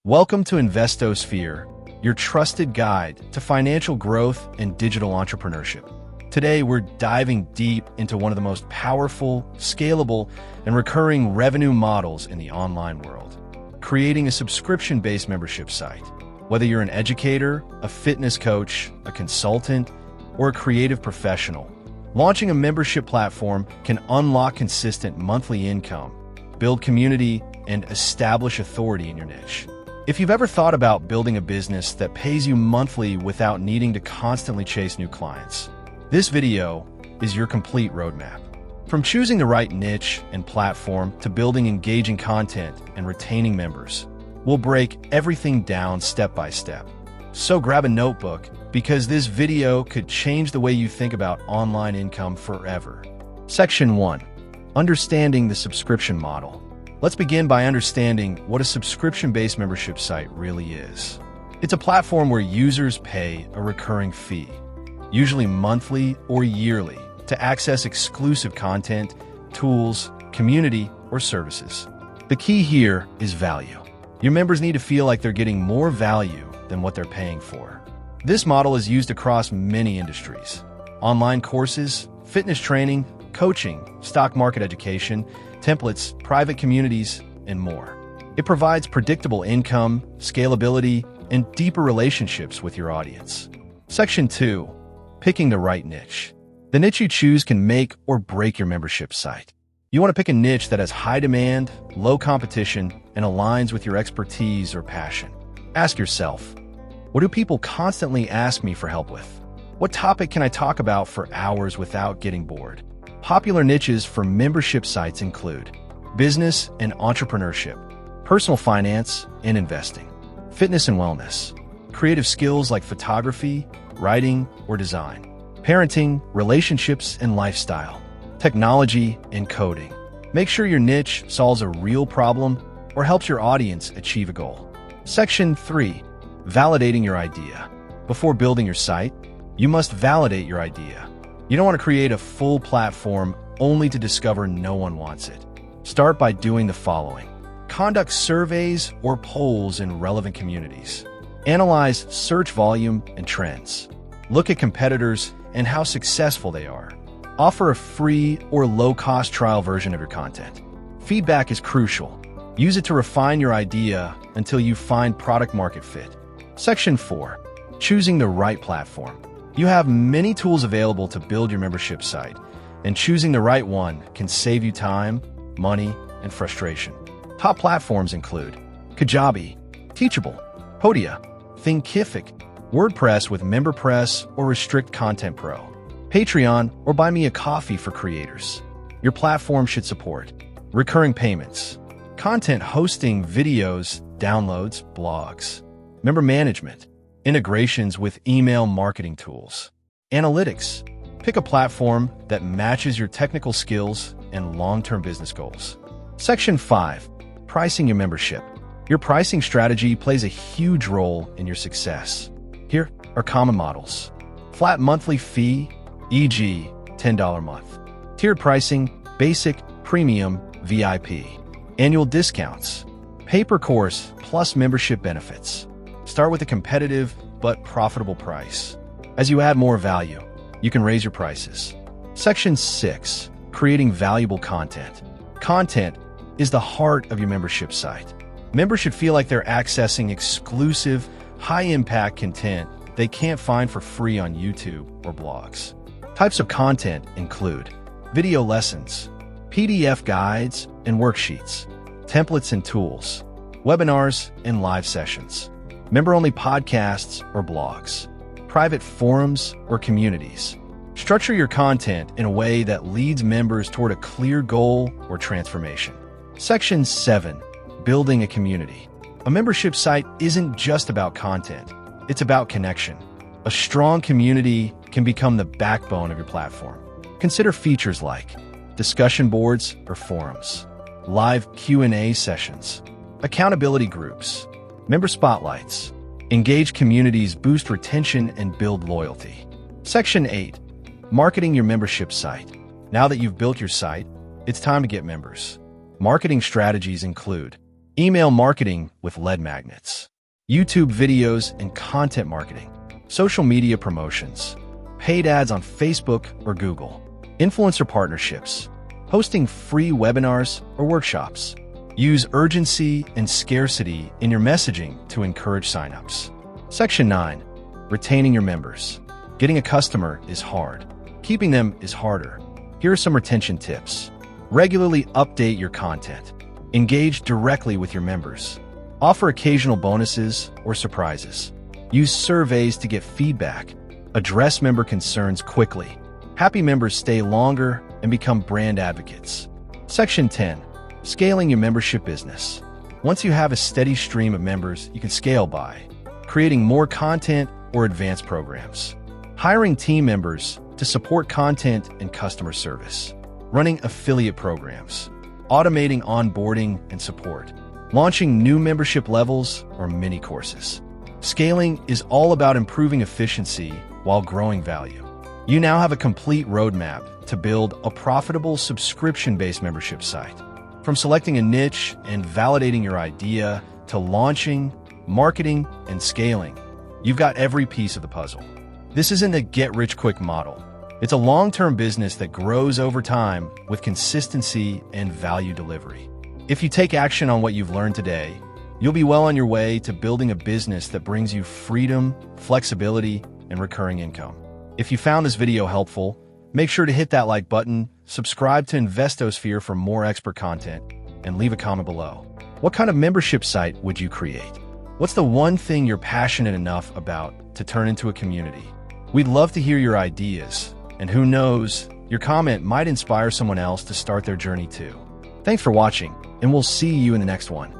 Welcome to InvestoSphere, your trusted guide to financial growth and digital entrepreneurship. Today, we're diving deep into one of the most powerful, scalable, and recurring revenue models in the online world, creating a subscription-based membership site. Whether you're an educator, a fitness coach, a consultant, or a creative professional, launching a membership platform can unlock consistent monthly income, build community, and establish authority in your niche. If you've ever thought about building a business that pays you monthly without needing to constantly chase new clients, this video is your complete roadmap. From choosing the right niche and platform to building engaging content and retaining members, we'll break everything down step by step. So grab a notebook, because this video could change the way you think about online income forever. Section 1. Understanding the subscription model. Let's begin by understanding what a subscription-based membership site really is. It's a platform where users pay a recurring fee, usually monthly or yearly, to access exclusive content, tools, community, or services. The key here is value. Your members need to feel like they're getting more value than what they're paying for. This model is used across many industries: online courses, fitness training, coaching, stock market education, templates, private communities, and more. It provides predictable income, scalability, and deeper relationships with your audience. Section 2. Picking the right niche. The niche you choose can make or break your membership site. You want to pick a niche that has high demand, low competition, and aligns with your expertise or passion. Ask yourself, what do people constantly ask me for help with? What topic can I talk about for hours without getting bored? Popular niches for membership sites include business and entrepreneurship, personal finance and investing, fitness and wellness, creative skills like photography, writing, or design, parenting, relationships and lifestyle, technology and coding. Make sure your niche solves a real problem or helps your audience achieve a goal. Section 3. Validating your idea. Before building your site, you must validate your idea. You don't want to create a full platform only to discover no one wants it. Start by doing the following. Conduct surveys or polls in relevant communities. Analyze search volume and trends. Look at competitors and how successful they are. Offer a free or low-cost trial version of your content. Feedback is crucial. Use it to refine your idea until you find product-market fit. Section 4. Choosing the right platform. You have many tools available to build your membership site, and choosing the right one can save you time, money, and frustration. Top platforms include Kajabi, Teachable, Podia, Thinkific, WordPress with MemberPress or Restrict Content Pro, Patreon, or Buy Me a Coffee for creators. Your platform should support recurring payments, content hosting, videos, downloads, blogs, member management, integrations with email marketing tools, analytics. Pick a platform that matches your technical skills and long-term business goals. Section 5. Pricing your membership. Your pricing strategy plays a huge role in your success. Here are common models. Flat monthly fee, e.g., $10 a month. Tiered pricing, basic, premium, VIP. Annual discounts. Pay-per-course plus membership benefits. Start with a competitive but profitable price. As you add more value, you can raise your prices. Section 6. Creating valuable content. Content is the heart of your membership site. Members should feel like they're accessing exclusive, high-impact content they can't find for free on YouTube or blogs. Types of content include video lessons, PDF guides and worksheets, templates and tools, webinars and live sessions, member-only podcasts or blogs, private forums or communities. Structure your content in a way that leads members toward a clear goal or transformation. Section 7. Building a community. A membership site isn't just about content, it's about connection. A strong community can become the backbone of your platform. Consider features like discussion boards or forums, live Q&A sessions, accountability groups, member spotlights. Engage communities boost retention and build loyalty. Section 8. Marketing your membership site. Now that you've built your site, it's time to get members. Marketing strategies include email marketing with lead magnets, YouTube videos and content marketing, social media promotions, paid ads on Facebook or Google, influencer partnerships, hosting free webinars or workshops. Use urgency and scarcity in your messaging to encourage signups. Section 9. Retaining your members. Getting a customer is hard. Keeping them is harder. Here are some retention tips. Regularly update your content. Engage directly with your members. Offer occasional bonuses or surprises. Use surveys to get feedback. Address member concerns quickly. Happy members stay longer and become brand advocates. Section 10. Scaling your membership business. Once you have a steady stream of members, you can scale by creating more content or advanced programs, hiring team members to support content and customer service, running affiliate programs, automating onboarding and support, launching new membership levels or mini courses. Scaling is all about improving efficiency while growing value. You now have a complete roadmap to build a profitable subscription-based membership site. From selecting a niche and validating your idea to launching, marketing, and scaling, you've got every piece of the puzzle. This isn't a get-rich-quick model. It's a long-term business that grows over time with consistency and value delivery. If you take action on what you've learned today, you'll be well on your way to building a business that brings you freedom, flexibility, and recurring income. If you found this video helpful, make sure to hit that like button, subscribe to InvestoSphere for more expert content, and leave a comment below. What kind of membership site would you create? What's the one thing you're passionate enough about to turn into a community? We'd love to hear your ideas, and who knows, your comment might inspire someone else to start their journey too. Thanks for watching, and we'll see you in the next one.